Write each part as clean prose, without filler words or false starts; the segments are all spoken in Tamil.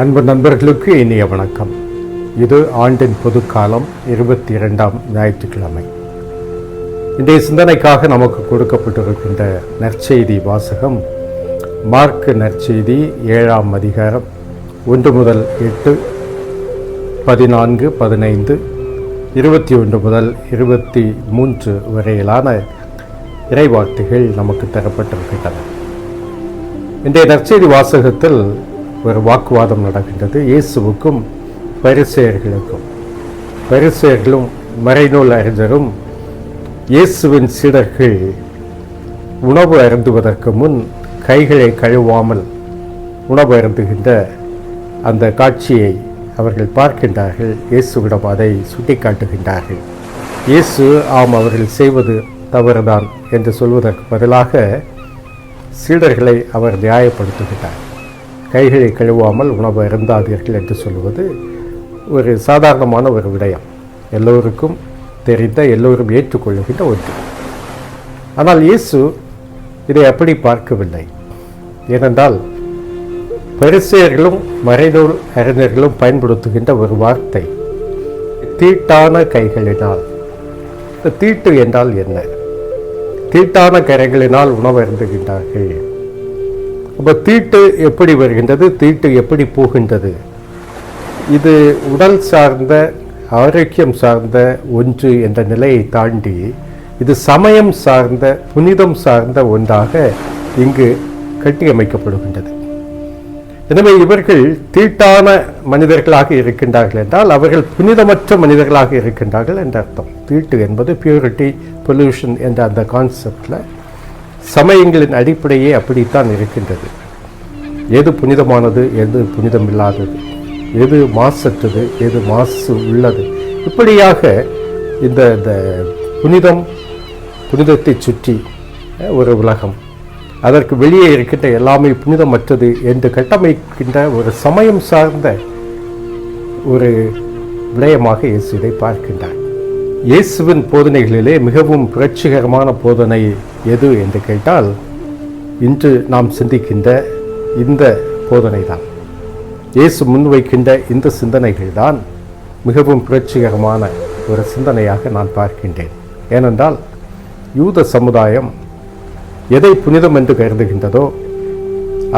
அன்பு நண்பர்களுக்கு இனிய வணக்கம். இது ஆண்டின் பொதுக்காலம் 22ஆம் ஞாயிற்றுக்கிழமை. இன்றைய சிந்தனைக்காக நமக்கு கொடுக்கப்பட்டிருக்கின்ற நற்செய்தி வாசகம் மார்க் நற்செய்தி 7ஆம் அதிகாரம் 1 முதல் 8, 14, 15, 21 முதல் 23 வரையிலான இறைவார்த்தைகள் நமக்கு தரப்பட்டிருக்கின்றன. இன்றைய நற்செய்தி வாசகத்தில் ஒரு வாக்குவாதம் நடக்கின்றது இயேசுவுக்கும் பரிசேயர்களுக்கும். பரிசேயர்களும் மறைநூல் அறிஞரும் இயேசுவின் சீடர்கள் உணவு அருந்துவதற்கு முன் கைகளை கழுவாமல் உணவு அருந்துகின்ற அந்த காட்சியை அவர்கள் பார்க்கின்றார்கள். இயேசுவிடம் அதை சுட்டி காட்டுகின்றார்கள். இயேசு அவர்கள் செய்வது தவறுதான் என்று சொல்வதற்கு பதிலாக சீடர்களை அவர் நியாயப்படுத்துகின்றார். கைகளை கழுவாமல் உணவு அருந்தாதீர்கள் என்று சொல்வது ஒரு சாதாரணமான ஒரு விடயம், எல்லோருக்கும் தெரிந்த, எல்லோரும் ஏற்றுக்கொள்ளுகின்ற ஒன்று. ஆனால் இயேசு இதை அப்படி பார்க்கவில்லை. ஏனென்றால் பரிசேயர்களும் மறைநூல் அறிஞர்களும் பயன்படுத்துகின்ற ஒரு வார்த்தை தீட்டான கைகளினால். தீட்டு என்றால் என்ன? தீட்டான கரைகளினால் உணவு அருந்துகின்றார்கள். அப்போ தீட்டு எப்படி வருகின்றது, தீட்டு எப்படி போகின்றது? இது உடல் சார்ந்த, ஆரோக்கியம் சார்ந்த ஒன்று என்ற நிலையை தாண்டி இது சமயம் சார்ந்த, புனிதம் சார்ந்த ஒன்றாக இங்கு கட்டியமைக்கப்படுகின்றது. எனவே இவர்கள் தீட்டான மனிதர்களாக இருக்கின்றார்கள் என்றால் அவர்கள் புனிதமற்ற மனிதர்களாக இருக்கின்றார்கள் என்ற அர்த்தம். தீட்டு என்பது பியூரிட்டி, பொல்யூஷன் என்ற அந்த கான்செப்டில் சமயங்களின் அடிப்படையே அப்படித்தான் இருக்கின்றது. எது புனிதமானது, எது புனிதம் இல்லாதது, எது மாசற்றது, எது மாசு உள்ளது, இப்படியாக இந்த புனிதத்தை சுற்றி ஒரு உலகம், அதற்கு வெளியே இருக்கின்ற எல்லாமே புனிதமற்றது என்று கட்டமைக்கின்ற ஒரு சமயம் சார்ந்த ஒரு விடயமாக இயேசு இதை பார்க்கின்றார். இயேசுவின் போதனைகளிலே மிகவும் புரட்சிகரமான போதனை எது என்று கேட்டால் இன்று நாம் சிந்திக்கின்ற இந்த போதனை தான். இயேசு முன்வைக்கின்ற இந்த சிந்தனைகள் தான் மிகவும் புரட்சிகரமான ஒரு சிந்தனையாக நான் பார்க்கின்றேன். ஏனென்றால் யூத சமுதாயம் எதை புனிதம் என்று கருதுகின்றதோ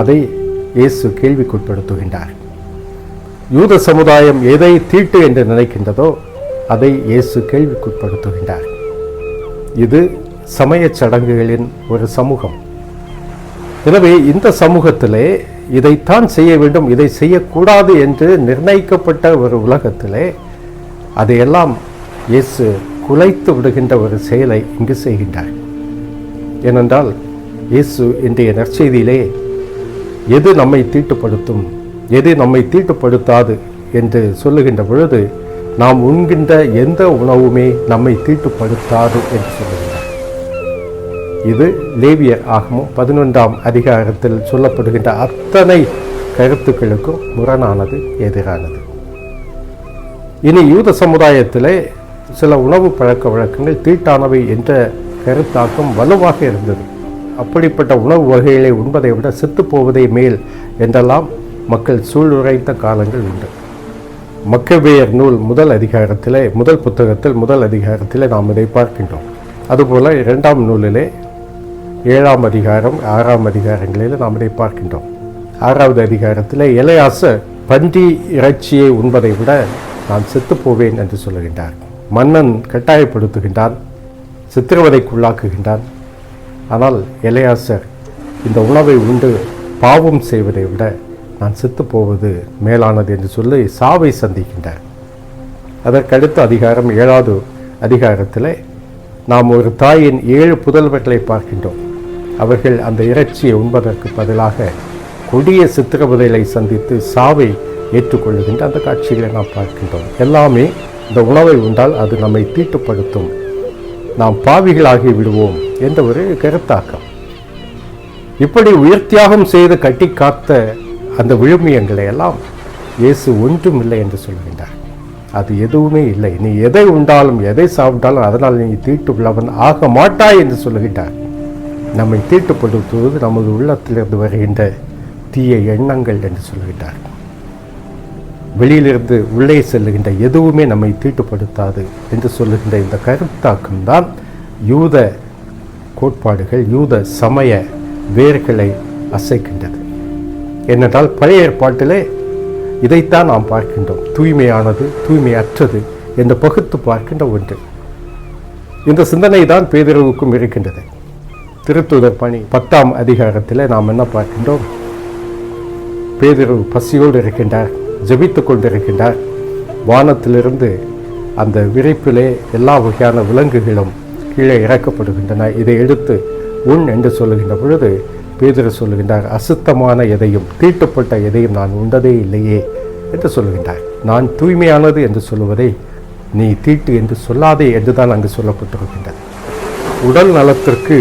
அதை இயேசு கேள்விக்குட்படுத்துகின்றார். யூத சமுதாயம் எதை தீட்டு என்று நினைக்கின்றதோ அதை இயேசு கேள்விக்குட்படுத்துகின்றார். இது சமய சடங்குகளின் ஒரு சமூகம். எனவே இந்த சமூகத்திலே இதைத்தான் செய்ய வேண்டும், இதை செய்யக்கூடாது என்று நிர்ணயிக்கப்பட்ட ஒரு உலகத்திலே அதையெல்லாம் இயேசு குலைத்து விடுகின்ற ஒரு செயலை இங்கு செய்கின்றார். ஏனென்றால் இயேசு இன்றைய நற்செய்தியிலே எது நம்மை தீட்டுப்படுத்தும், எது நம்மை தீட்டுப்படுத்தாது என்று சொல்லுகின்ற பொழுது நாம் உண்கின்ற எந்த உணவுமே நம்மை தீட்டுப்படுத்தாது என்று சொல்லுகின்றார். இது லேவியர் ஆகமம் 11ஆம் அதிகாரத்தில் சொல்லப்படுகின்ற அத்தனை கருத்துக்களுக்கும் முரணானது, எதிரானது. இனி யூத சமுதாயத்திலே சில உணவு பழக்க வழக்கங்கள் தீட்டானவை என்ற கருத்தாக்கம் வலுவாக இருந்தது. அப்படிப்பட்ட உணவு வகைகளை உண்பதை விட செத்து போவதே மேல் என்றெல்லாம் மக்கள் சூளுரைத்த காலங்கள் உண்டு. மக்கபேயர் நூல் முதல் புத்தகத்தில் முதல் அதிகாரத்திலே நாம் இதை பார்க்கின்றோம். அதுபோல 2ஆம் நூலிலே 7ஆம் அதிகாரம் 6ஆம் அதிகாரங்களில் நாம் இதை பார்க்கின்றோம். 6வது அதிகாரத்தில் எலெயாசர் பன்றி இறைச்சியை உண்பதை விட நான் செத்து போவேன் என்று சொல்லுகின்றார். மன்னன் கட்டாயப்படுத்துகின்றான், சித்திரவதைக்குள்ளாக்குகின்றான். ஆனால் எலெயாசர் இந்த உணவை உண்டு பாவம் செய்வதை விட நான் செத்து போவது மேலானது என்று சொல்லி சாவை சந்திக்கின்றார். அதற்கடுத்த அதிகாரம் 7வது அதிகாரத்தில் நாம் ஒரு தாயின் 7 புதல்வர்களை பார்க்கின்றோம். அவர்கள் அந்த இறைச்சியை உண்பதற்கு பதிலாக கொடிய சித்திரவதைகளை சந்தித்து சாவை ஏற்றுக்கொள்ளுகின்ற அந்த காட்சிகளை நாம் பார்க்கின்றோம். எல்லாமே இந்த உணவை உண்டால் அது நம்மை தீட்டுப்படுத்தும், நாம் பாவிகளாகி விடுவோம் என்ற ஒரு கருத்தாக்கம். இப்படி உயிர் தியாகம் செய்து கட்டி காத்த அந்த விழுமியங்களை எல்லாம் இயேசு ஒன்றும் இல்லை என்று சொல்கின்றார். அது எதுவுமே இல்லை, நீ எதை உண்டாலும் எதை சாப்பிட்டாலும் அதனால் நீ தீட்டு உள்ளவன் ஆக மாட்டாய் என்று சொல்லுகின்றார். நம்மை தீட்டுப்படுத்துவது நமது உள்ளத்திலிருந்து வருகின்ற தீய எண்ணங்கள் என்று சொல்கின்றார். வெளியிலிருந்து உள்ளே செல்லுகின்ற எதுவுமே நம்மை தீட்டுப்படுத்தாது என்று சொல்லுகின்ற இந்த கருத்தாக்கம்தான் யூத கோட்பாடுகள், யூத சமய வேர்களை அசைக்கின்றது. ஏனென்றால் பழைய ஏற்பாட்டிலே இதைத்தான் நாம் பார்க்கின்றோம். தூய்மையானது, தூய்மையற்றது என்று பகுத்து பார்க்கின்ற ஒன்று. இந்த சிந்தனை தான் பேதுருவுக்கும் இருக்கின்றது. திருத்தூதர் பணி 10ஆம் அதிகாரத்தில் நாம் என்ன பார்க்கின்றோம்? பேதுரு பசியோடு இருக்கின்றார், ஜெபித்துக் கொண்டிருக்கின்றார். வானத்திலிருந்து அந்த விரிப்பிலே எல்லா வகையான விலங்குகளும் கீழே இறக்கப்படுகின்றன. இதை எடுத்து உண் என்று சொல்லுகின்ற பொழுது பேதுரு சொல்லுகின்றார், அசுத்தமான எதையும், தீட்டுப்பட்ட எதையும் நான் உண்டதே இல்லையே என்று சொல்லுகின்றார். நான் தூய்மையானது என்று சொல்லுவதை நீ தீட்டு என்று சொல்லாதே என்றுதான் அங்கு சொல்லப்பட்டிருக்கின்றது. உடல் நலத்திற்கு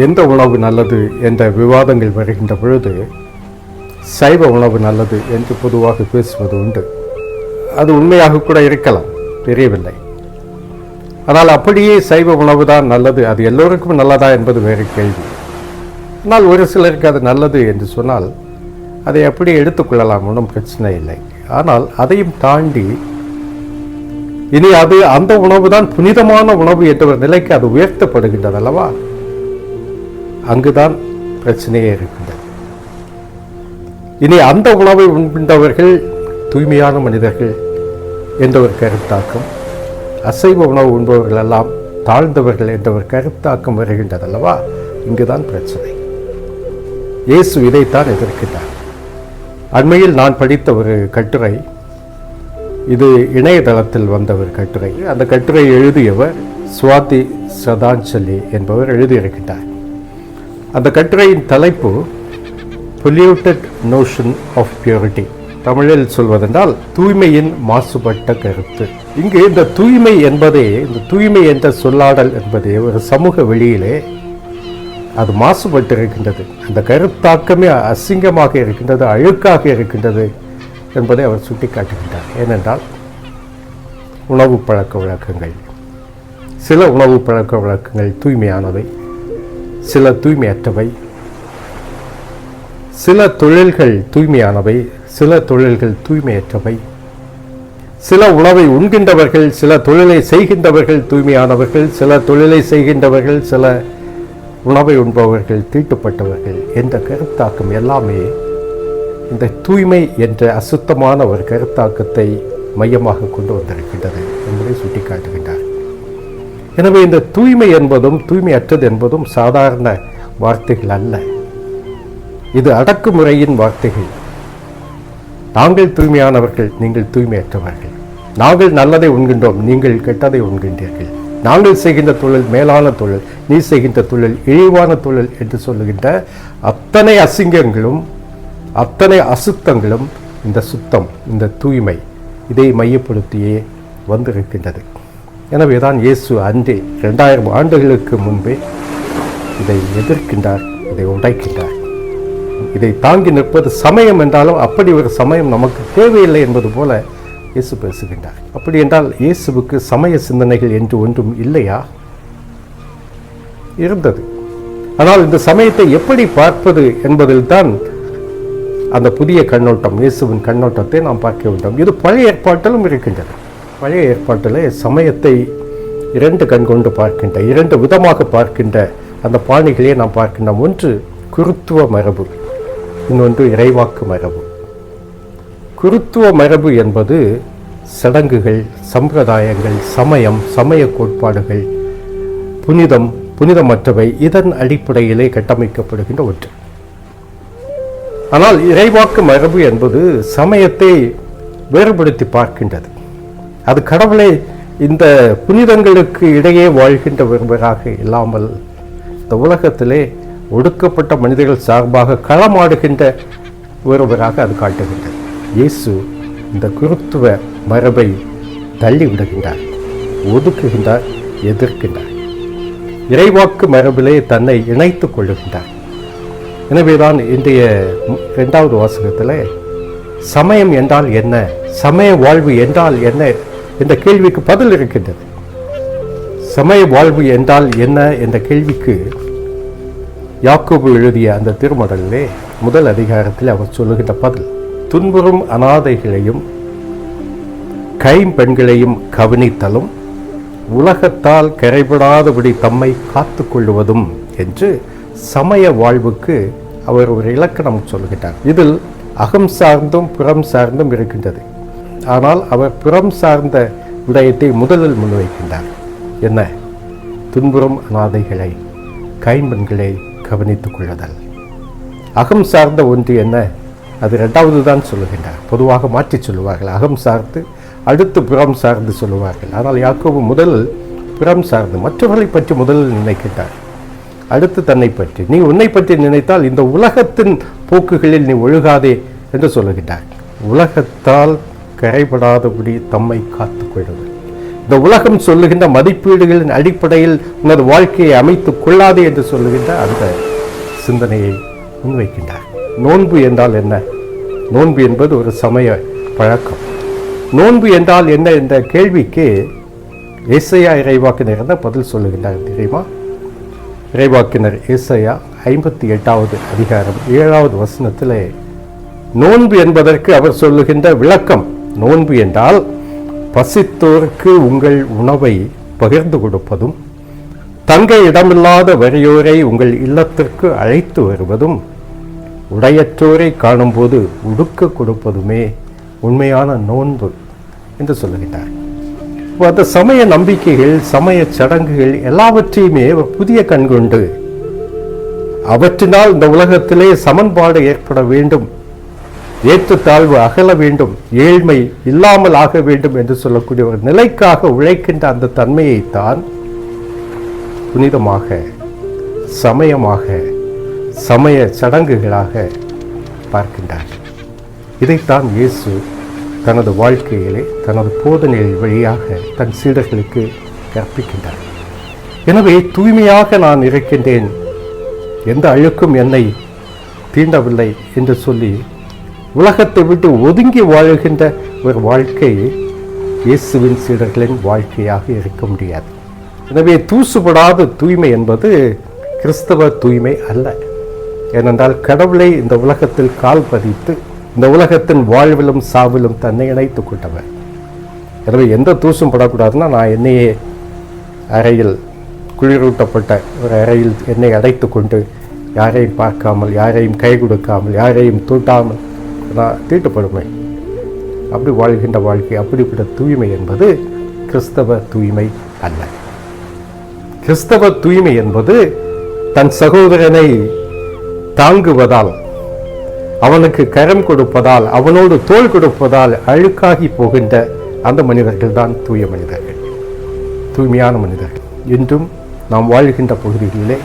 எந்த உணவு நல்லது என்ற விவாதங்கள் வருகின்ற பொழுது சைவ உணவு நல்லது என்று பொதுவாக பேசுவது உண்டு. அது உண்மையாக கூட இருக்கலாம், தெரியவில்லை. ஆனால் அப்படியே சைவ உணவு தான் நல்லது, அது எல்லோருக்கும் நல்லதா என்பது வேறு கேள்வி. ஆனால் ஒரு சிலருக்கு அது நல்லது என்று சொன்னால் அதை அப்படியே எடுத்துக்கொள்ளலாம், ஒன்றும் பிரச்சனை இல்லை. ஆனால் அதையும் தாண்டி இனி அது அந்த உணவு தான் புனிதமான உணவு என்ற ஒரு நிலைக்கு அது உயர்த்தப்படுகின்றது அல்லவா? அங்குதான் பிரச்சனையே இருக்கின்றது. இனி அந்த உணவை உண்கின்றவர்கள் தூய்மையான மனிதர்கள் என்ற ஒரு கருத்தாக்கம், அசைவ உணவு உண்பவர்கள் எல்லாம் தாழ்ந்தவர்கள் என்ற ஒரு கருத்தாக்கம் வருகின்றது அல்லவா? இங்குதான் பிரச்சனை. இயேசு இதைத்தான் எதிர்க்கிறார். அண்மையில் நான் படித்த ஒரு கட்டுரை, இது இணையதளத்தில் வந்த ஒரு கட்டுரை. அந்த கட்டுரை எழுதியவர் சுவாதி சதாஞ்சலி என்பவர் எழுதியிருக்கிறார். அந்த கட்டுரையின் தலைப்பு பொல்யூட்டட் நோஷன் ஆஃப் பியூரிட்டி. தமிழில் சொல்வதென்றால் தூய்மையின் மாசுபட்ட கருத்து. இங்கு இந்த தூய்மை என்பதே, இந்த தூய்மை என்ற சொல்லாடல் என்பதே ஒரு சமூக வெளியிலே அது மாசுபட்டு இருக்கின்றது. அந்த கருத்தாக்கமே அசிங்கமாக இருக்கின்றது, அழுக்காக இருக்கின்றது என்பதை அவர் சுட்டிக்காட்டுகின்றார். ஏனென்றால் உணவு பழக்க வழக்கங்கள், சில உணவு பழக்க வழக்கங்கள் தூய்மையானவை, சில தூய்மையற்றவை. சில தொழில்கள் தூய்மையானவை, சில தொழில்கள் தூய்மையற்றவை. சில உணவை உண்கின்றவர்கள், சில தொழிலை செய்கின்றவர்கள் தூய்மையானவர்கள், சில தொழிலை செய்கின்றவர்கள், சில உணவை உண்பவர்கள் தீட்டுப்பட்டவர்கள் என்ற கருத்தாக்கம் எல்லாமே இந்த தூய்மை என்ற அசுத்தமான ஒரு கருத்தாக்கத்தை மையமாக கொண்டு வந்திருக்கின்றது என்பதை சுட்டிக்காட்டுகின்றார். எனவே இந்த தூய்மை என்பதும் தூய்மையற்றது என்பதும் சாதாரண வார்த்தைகள் அல்ல, இது அடக்குமுறையின் வார்த்தைகள். நாங்கள் தூய்மையானவர்கள், நீங்கள் தூய்மையற்றவர்கள். நாங்கள் நல்லதை உண்கின்றோம், நீங்கள் கெட்டதை உண்கின்றீர்கள். நாங்கள் செய்கின்ற தொழில் மேலான தொழில், நீ செய்கின்ற தொழில் இழிவான தொழில் என்று சொல்லுகின்ற அத்தனை அசிங்கங்களும் அத்தனை அசுத்தங்களும் இந்த சுத்தம், இந்த தூய்மை, இதை மையப்படுத்தியே வந்திருக்கின்றது. எனவே தான் இயேசு அன்றே 2000 ஆண்டுகளுக்கு முன்பே இதை எதிர்க்கின்றார், இதை உடைக்கின்றார். இதை தாங்கி நிற்பது சமயம் என்றாலும் அப்படி ஒரு சமயம் நமக்கு தேவையில்லை என்பது போல இயேசு பேசுகின்றார். அப்படி என்றால் இயேசுவுக்கு சமய சிந்தனைகள் என்று ஒன்றும் இல்லையா? இருந்தது. ஆனால் இந்த சமயத்தை எப்படி பார்ப்பது என்பதில் தான் அந்த புதிய கண்ணோட்டம், இயேசுவின் கண்ணோட்டத்தை நாம் பார்க்க வேண்டும். இது பழைய ஏற்பாட்டிலும் இருக்கின்றது. பழைய ஏற்பாட்டிலே சமயத்தை 2 கண் கொண்டு பார்க்கின்ற, 2 விதமாக பார்க்கின்ற அந்த பாணிகளையே நாம் பார்க்கின்றோம். ஒன்று குருத்துவ மரபு, இன்னொன்று இறைவாக்கு மரபு. குருத்துவ மரபு என்பது சடங்குகள், சம்பிரதாயங்கள், சமயம், சமய கோட்பாடுகள், புனிதம், புனிதமற்றவை, இதன் அடிப்படையிலே கட்டமைக்கப்படுகின்ற ஒன்று. ஆனால் இறைவாக்கு மரபு என்பது சமயத்தை வேறுபடுத்தி பார்க்கின்றது. அது கடவுளை இந்த புனிதங்களுக்கு இடையே வாழ்கின்ற ஒருவராக இல்லாமல் இந்த உலகத்திலே ஒடுக்கப்பட்ட மனிதர்கள் சார்பாக களமாடுகின்ற ஒருவராக அது காட்டுகின்றது. இயேசு இந்த குருத்துவ மரபை தள்ளி விடுகின்றார், ஒதுக்குகின்றார், எதிர்க்கின்றார். இறைவாக்கு மரபிலே தன்னை இணைத்துக் கொள்ளுகின்றார். எனவேதான் இன்றைய 2வது வாசகத்தில் சமயம் என்றால் என்ன, சமய வாழ்வு என்றால் என்ன என்ற கேள்விக்கு பதில் இருக்கின்றது. சமய வாழ்வு என்றால் என்ன என்ற கேள்விக்கு யாக்கோபு எழுதிய அந்த திருமடலிலே 1 அதிகாரத்தில் அவர் சொல்லுகின்ற பதில், துன்புறும் அனாதைகளையும் கைம்பெண்களையும் கவனித்தலும் உலகத்தால் கரைபடாதபடி தம்மை காத்து கொள்வதும் என்று சமய வாழ்வுக்கு அவர் ஒரு இலக்கணம் சொல்கிறார். இதில் அகம் சார்ந்தும் புறம் சார்ந்தும் இருக்கின்றது. ஆனால் அவர் புறம் சார்ந்த விடயத்தை முதலில் முன்வைக்கின்றார். என்ன? துன்புறும் அனாதைகளை, கைம்பெண்களை கவனித்துக் கொள்ளுதல். அகம் சார்ந்த ஒன்று என்ன? அது இரண்டாவது தான் சொல்லுகின்றார். பொதுவாக மாற்றி சொல்லுவார்கள், அகம் சார்ந்து அடுத்து புறம் சார்ந்து சொல்லுவார்கள். ஆனால் யாக்கோபு முதலில் புறம் சார்ந்து மற்றவர்களை பற்றி முதலில் நினைக்கின்றார், அடுத்து தன்னை பற்றி. நீ உன்னை பற்றி நினைத்தால் இந்த உலகத்தின் போக்குகளில் நீ ஒழுகாதே என்று சொல்லுகின்றார். உலகத்தால் கரைபடாதபடி தம்மை காத்து கொள்வது. இந்த உலகம் சொல்லுகின்ற மதிப்பீடுகளின் அடிப்படையில் உனது வாழ்க்கையை அமைத்துக் கொள்ளாதே என்று சொல்லுகின்ற அந்த சிந்தனையை முன்வைக்கின்றார். நோன்பு என்றால் என்ன? நோன்பு என்பது ஒரு சமய பழக்கம். நோன்பு என்றால் என்ன என்ற கேள்விக்கு ஏசாயா இறைவாக்கினர் தான் பதில் சொல்லுகின்றார். தெரியுமா? இறைவாக்கினர் ஏசாயா 58வது அதிகாரம் 7வது வசனத்திலே நோன்பு என்பதற்கு அவர் சொல்லுகின்ற விளக்கம். நோன்பு என்றால் பசித்தோருக்கு உங்கள் உணவை பகிர்ந்து கொடுப்பதும், தங்க இடமில்லாத வறியோரை உங்கள் இல்லத்திற்கு அழைத்து வருவதும், உடையற்றோரை காணும்போது உடுக்க கொடுப்பதுமே உண்மையான நோன்பு என்று சொல்லுகின்றார். அந்த சமய நம்பிக்கைகள், சமய சடங்குகள் எல்லாவற்றையுமே புதிய கண்கொண்டு அவற்றினால் இந்த உலகத்திலே சமன்பாடு ஏற்பட வேண்டும், ஏற்றத்தாழ்வு அகல வேண்டும், ஏழ்மை இல்லாமல் ஆக வேண்டும் என்று சொல்லக்கூடிய ஒரு நிலைக்காக உழைக்கின்ற அந்த தன்மையைத்தான் புனிதமாக, சமயமாக, சமய சடங்குகளாக பார்க்கின்றார். இதைத்தான் இயேசு தனது வாழ்க்கையிலே, தனது போதனைகள் வழியாக தன் சீடர்களுக்கு கற்பிக்கின்றார். எனவே தூய்மையாக நான் இருக்கின்றேன், எந்த அழுக்கும் என்னை தீண்டவில்லை என்று சொல்லி உலகத்தை விட்டு ஒதுங்கி வாழுகின்ற ஒரு வாழ்க்கை இயேசுவின் சீடர்களின் வாழ்க்கையாக இருக்க முடியாது. எனவே தூசுபடாத தூய்மை என்பது கிறிஸ்தவ தூய்மை அல்ல. ஏனென்றால் கடவுளை இந்த உலகத்தில் கால் பதித்து இந்த உலகத்தின் வாழ்விலும் சாவிலும் தன்னை இணைத்துக் கொண்டவர். எனவே எந்த தூசும் படக்கூடாதுன்னா, நான் என்னையே அறையில், குளிரூட்டப்பட்ட ஒரு அறையில் என்னை அடைத்து கொண்டு யாரையும் பார்க்காமல், யாரையும் கை கொடுக்காமல், யாரையும் தூட்டாமல் நான் தீட்டுப்படுமை, அப்படி வாழ்கின்ற வாழ்க்கை, அப்படிப்பட்ட தூய்மை என்பது கிறிஸ்தவ தூய்மை அல்ல. கிறிஸ்தவ தூய்மை என்பது தன் சகோதரனை தாங்குவதால், அவனுக்கு கரம் கொடுப்பதால், அவனோடு தோள் கொடுப்பதால் அழுக்காகி போகின்ற அந்த மனிதர்கள் தான் தூய மனிதர்கள், தூய்மையான மனிதர்கள். இன்றும் நாம் வாழ்கின்ற பகுதிகளிலே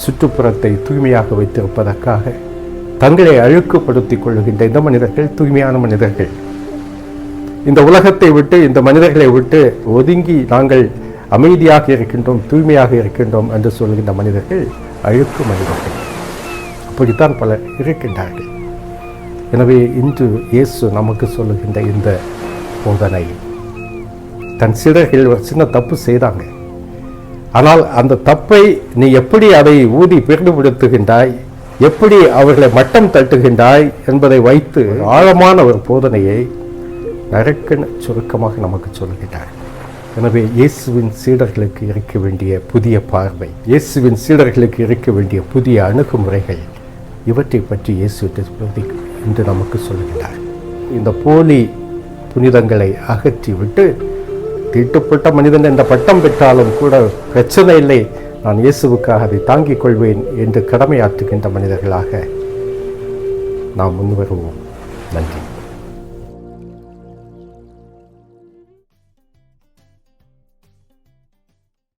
சுற்றுப்புறத்தை தூய்மையாக வைத்திருப்பதற்காக தங்களை அழுக்குப்படுத்திக் கொள்ளுகின்ற இந்த மனிதர்கள் தூய்மையான மனிதர்கள். இந்த உலகத்தை விட்டு, இந்த மனிதர்களை விட்டு ஒதுங்கி நாங்கள் அமைதியாக இருக்கின்றோம், தூய்மையாக இருக்கின்றோம் என்று சொல்கின்ற மனிதர்கள் அழுக்கு மனிதர்கள். அப்படித்தான் பலர் இருக்கின்றார்கள். எனவே இன்று இயேசு நமக்கு சொல்லுகின்ற இந்த போதனை, தன் சீடர்கள் ஒரு சின்ன தப்பு செய்தாங்க, ஆனால் அந்த தப்பை நீ எப்படி அதை ஊதி பெருமைப்படுத்துகின்றாய், எப்படி அவர்களை மட்டம் தட்டுகின்றாய் என்பதை வைத்து ஆழமான ஒரு போதனையை நறுக்கென சுருக்கமாக நமக்கு சொல்லுகின்றார். எனவே இயேசுவின் சீடர்களுக்கு இருக்க வேண்டிய புதிய பார்வை, இயேசுவின் சீடர்களுக்கு இருக்க வேண்டிய புதிய அணுகுமுறைகள், இவற்றை பற்றி இயேசு இன்று நமக்கு சொல்லுகிறார். இந்த போலி புனிதங்களை அகற்றி விட்டு, தீட்டுப்பட்ட மனிதன் என்ற பட்டம் பெற்றாலும் கூட பிரச்சனை இல்லை, நான் இயேசுவுக்காக அதை தாங்கிக் கொள்வேன் என்று கடமையாற்றுகின்ற மனிதர்களாக நாம் முன்வருவோம். நன்றி.